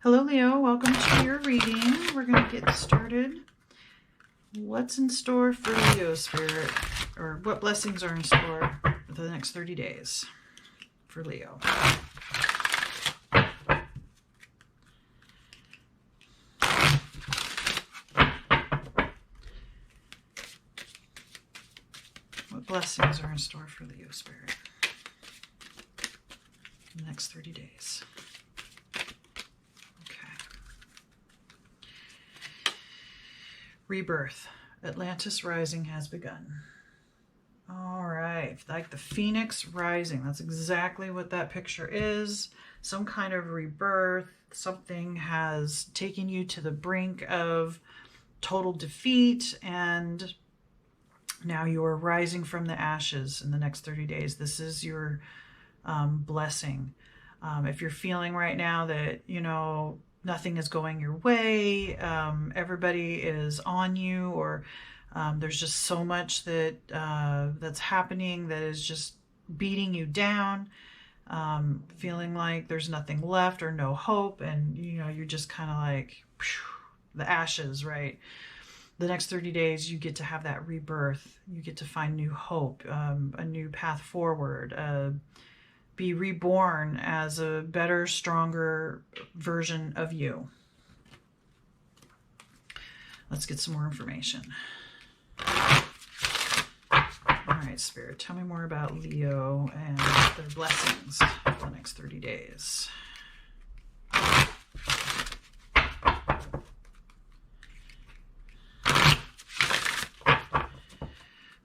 Hello, Leo. Welcome to your reading. We're going to get started. What's in store for Leo, Spirit? Or what blessings are in store for the next 30 days for Leo? What blessings are in store for Leo, Spirit in the next 30 days? Rebirth. Atlantis rising has begun. All right. Like the phoenix rising. That's exactly what that picture is. Some kind of rebirth. Something has taken you to the brink of total defeat, and now you are rising from the ashes in the next 30 days. This is your blessing. If you're feeling right now that, nothing is going your way, everybody is on you, or there's just so much that's happening that is just beating you down, feeling like there's nothing left or no hope, and you're just kind of like the ashes, right? The next 30 days you get to have that rebirth. You get to find new hope, a new path forward, be reborn as a better, stronger version of you. Let's get some more information. All right, Spirit, tell me more about Leo and their blessings for the next 30 days.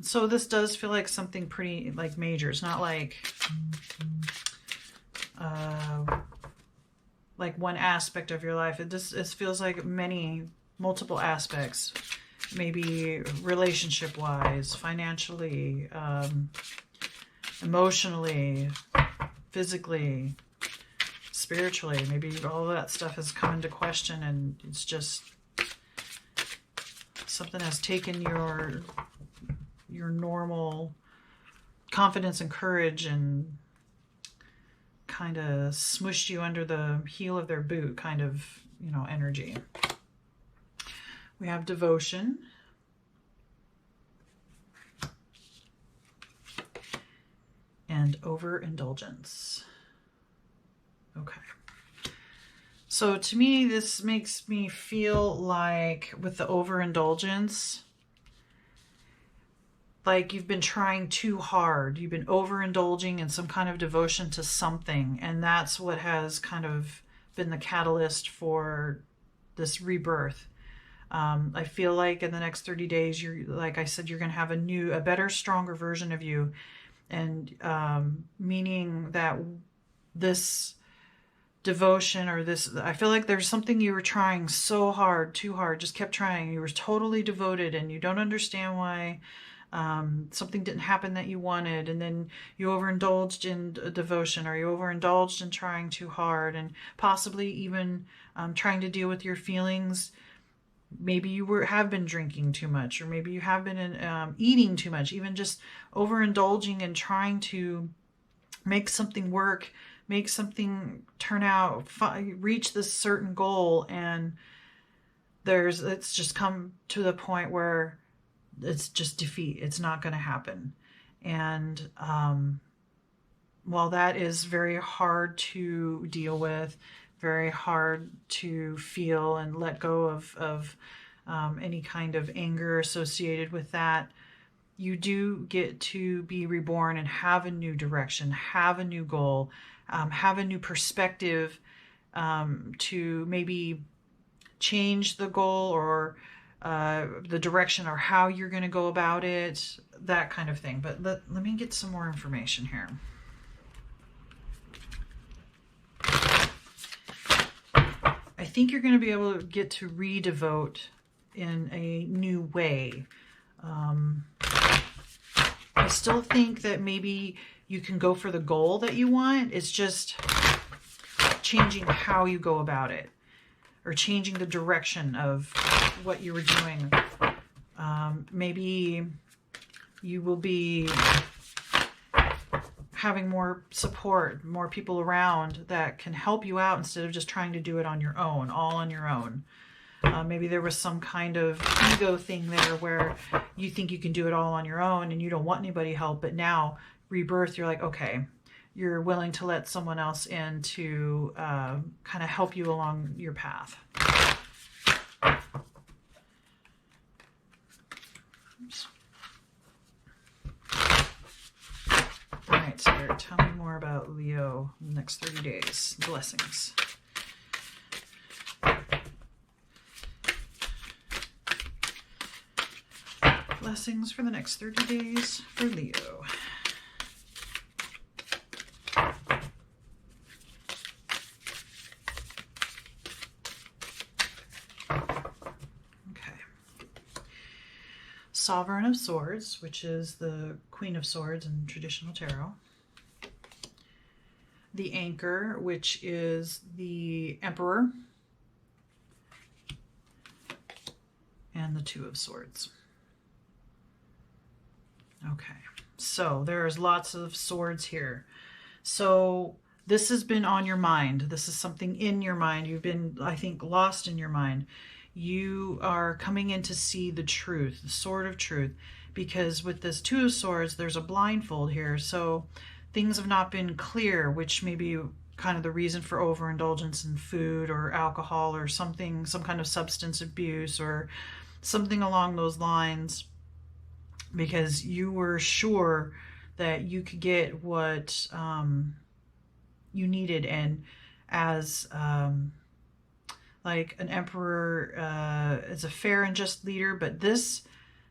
So this does feel like something pretty major. It's not like one aspect of your life. It feels like multiple aspects, maybe relationship wise, financially, emotionally, physically, spiritually. Maybe all that stuff has come into question, and it's just something has taken your normal confidence and courage and kind of smushed you under the heel of their boot kind of, energy. We have devotion. And overindulgence. Okay. So to me, this makes me feel like with the overindulgence, like you've been trying too hard. You've been overindulging in some kind of devotion to something. And that's what has kind of been the catalyst for this rebirth. I feel like in the next 30 days, like I said, you're going to have a better, stronger version of you. And meaning that this devotion or this, I feel like there's something you were trying so hard, too hard, just kept trying. You were totally devoted and you don't understand why. Something didn't happen that you wanted, and then you overindulged in devotion, or you overindulged in trying too hard, and possibly even trying to deal with your feelings. Maybe you have been drinking too much, or maybe you have been eating too much, even just overindulging and trying to make something work, make something turn out, reach this certain goal, and it's just come to the point where it's just defeat. It's not going to happen. And while that is very hard to deal with, very hard to feel and let go of any kind of anger associated with that, you do get to be reborn and have a new direction, have a new goal, have a new perspective to maybe change the goal or the direction or how you're going to go about it, that kind of thing. But let me get some more information here. I think you're going to be able to get to redevote in a new way. I still think that maybe you can go for the goal that you want. It's just changing how you go about it, or changing the direction of what you were doing. Maybe you will be having more support, more people around that can help you out instead of just trying to do it on your own, all on your own. Maybe there was some kind of ego thing there where you think you can do it all on your own and you don't want anybody help. But now, rebirth, you're like, okay, you're willing to let someone else in to kind of help you along your path. Oops. All right, Spirit, tell me more about Leo in the next 30 days. Blessings. Blessings for the next 30 days for Leo. Okay. Sovereign of Swords, which is the Queen of Swords in traditional tarot. The Anchor, which is the Emperor. And the Two of Swords. Okay, so there's lots of swords here. So this has been on your mind. This is something in your mind. You've been, I think, lost in your mind. You are coming in to see the truth, the sword of truth, because with this Two of Swords, there's a blindfold here. So things have not been clear, which may be kind of the reason for overindulgence in food or alcohol or something, some kind of substance abuse or something along those lines. Because you were sure that you could get what you needed, and as like an emperor is a fair and just leader, but this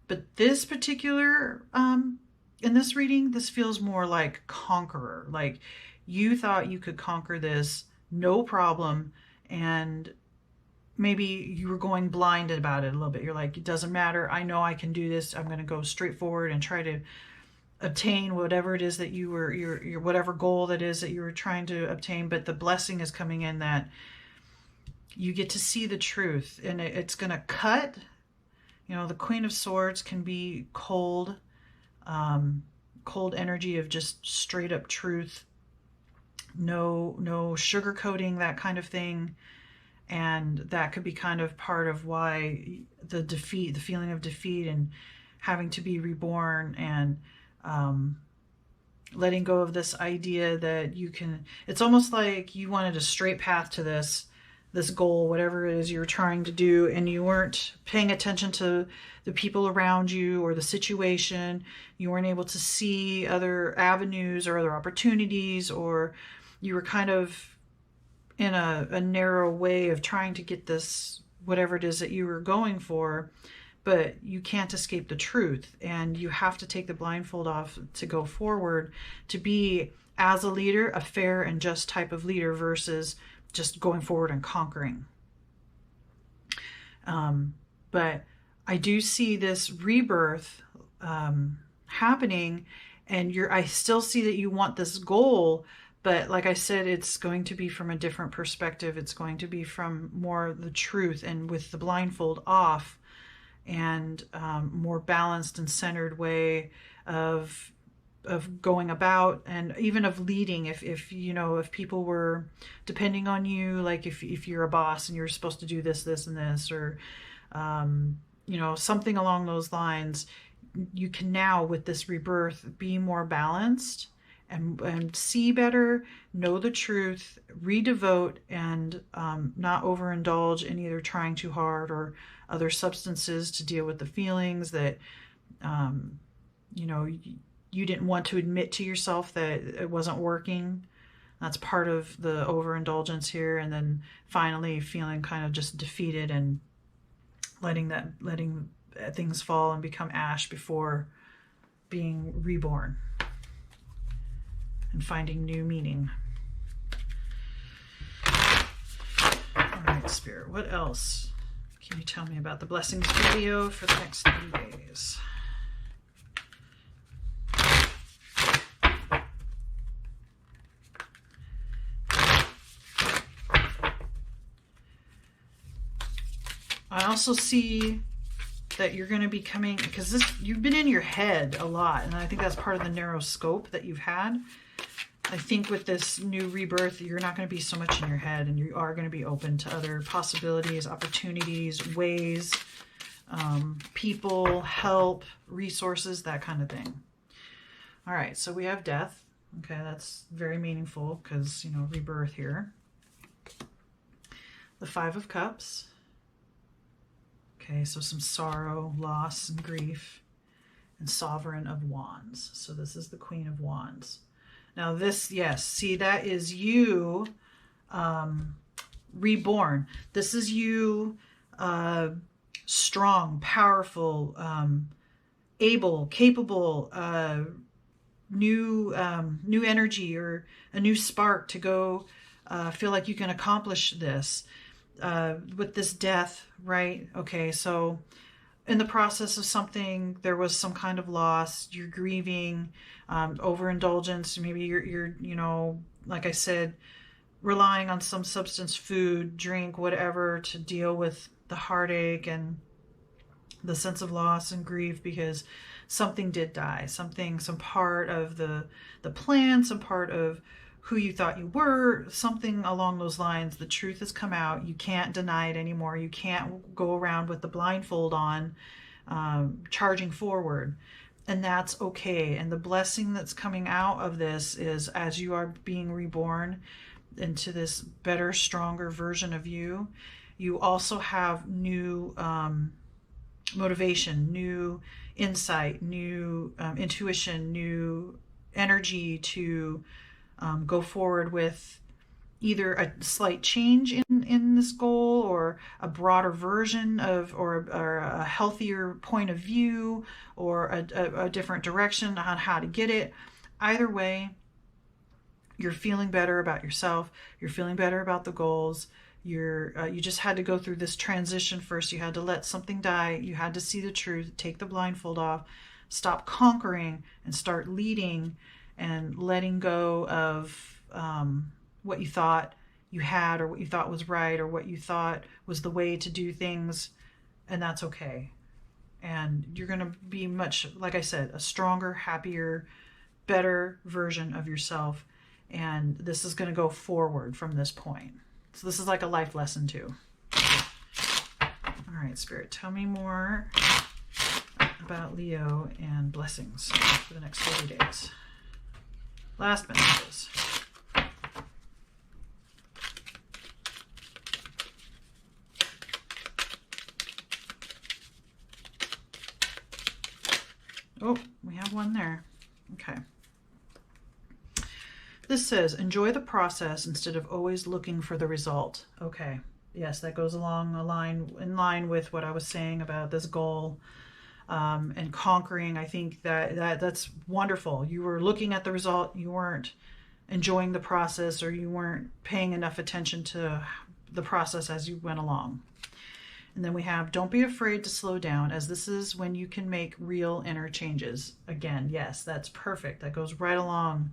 particular in this reading, this feels more like conqueror. Like you thought you could conquer this, no problem, and maybe you were going blinded about it a little bit. You're like, it doesn't matter. I know I can do this. I'm going to go straight forward and try to obtain whatever it is that you were, your whatever goal that is that you were trying to obtain. But the blessing is coming in that you get to see the truth, and it's going to cut. You know, the Queen of Swords can be cold, cold energy of just straight up truth. No sugarcoating, that kind of thing. And that could be kind of part of why the defeat, the feeling of defeat and having to be reborn, and letting go of this idea that you can, it's almost like you wanted a straight path to this goal, whatever it is you're trying to do, and you weren't paying attention to the people around you or the situation. You weren't able to see other avenues or other opportunities, or you were kind of in a narrow way of trying to get this, whatever it is that you were going for, but you can't escape the truth, and you have to take the blindfold off to go forward, to be, as a leader, a fair and just type of leader versus just going forward and conquering. But I do see this rebirth happening, and I still see that you want this goal. But like I said, it's going to be from a different perspective. It's going to be from more the truth, and with the blindfold off, and more balanced and centered way of going about, and even of leading. If you know, if people were depending on you, like if you're a boss and you're supposed to do this, this, and this, or you know, something along those lines, you can now, with this rebirth, be more balanced. And see better, know the truth, redevote, and not overindulge in either trying too hard or other substances to deal with the feelings that, you know, you didn't want to admit to yourself that it wasn't working. That's part of the overindulgence here. And then finally feeling kind of just defeated and letting things fall and become ash before being reborn and finding new meaning. All right, Spirit, what else can you tell me about the blessings video for the next 30 days? I also see that you're going to be coming, because you've been in your head a lot, and I think that's part of the narrow scope that you've had. I think with this new rebirth, you're not going to be so much in your head, and you are going to be open to other possibilities, opportunities, ways, people, help, resources, that kind of thing. All right, so we have death. Okay, that's very meaningful because, you know, rebirth here. The Five of Cups. Okay, so some sorrow, loss, and grief. And Sovereign of Wands. So this is the Queen of Wands. Now this, yes, see, that is you reborn. This is you strong, powerful, able, capable, new energy, or a new spark to go feel like you can accomplish this with this death, right? Okay, so in the process of something, there was some kind of loss, you're grieving, overindulgence, maybe you're, you know, like I said, relying on some substance, food, drink, whatever, to deal with the heartache and the sense of loss and grief because something did die, some part of the plan, some part of who you thought you were, something along those lines. The truth has come out. You can't deny it anymore. You can't go around with the blindfold on, charging forward. And that's okay. And the blessing that's coming out of this is, as you are being reborn into this better, stronger version of you, you also have new motivation, new insight, new intuition, new energy to go forward with either a slight change in this goal, or a broader version of, or a healthier point of view, or a different direction on how to get it. Either way, you're feeling better about yourself. You're feeling better about the goals. You just had to go through this transition first. You had to let something die. You had to see the truth, take the blindfold off, stop conquering, and start leading and letting go of what you thought you had, or what you thought was right, or what you thought was the way to do things. And that's okay. And you're going to be much, like I said, a stronger, happier, better version of yourself. And this is going to go forward from this point. So this is like a life lesson too. All right, Spirit, tell me more about Leo and blessings for the next 30 days. Last messages. Oh, we have one there. Okay. This says, enjoy the process instead of always looking for the result. Okay. Yes, that goes along in line with what I was saying about this goal and conquering. I think that's wonderful. You were looking at the result. You weren't enjoying the process, or you weren't paying enough attention to the process as you went along. And then we have, don't be afraid to slow down, as this is when you can make real inner changes. Again, yes, that's perfect. That goes right along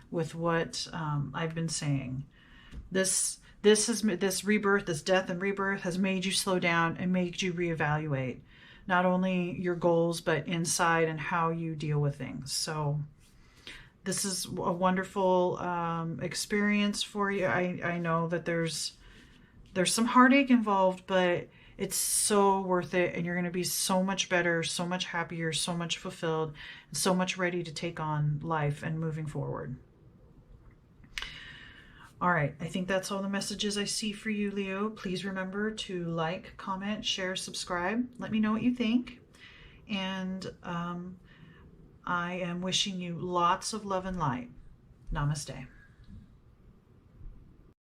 with what I've been saying. This rebirth, this death and rebirth, has made you slow down and made you reevaluate not only your goals, but inside and how you deal with things. So this is a wonderful experience for you. I know that there's some heartache involved, but it's so worth it, and you're going to be so much better, so much happier, so much fulfilled, and so much ready to take on life and moving forward. All right, I think that's all the messages I see for you, Leo. Please remember to like, comment, share, subscribe. Let me know what you think. And I am wishing you lots of love and light. Namaste.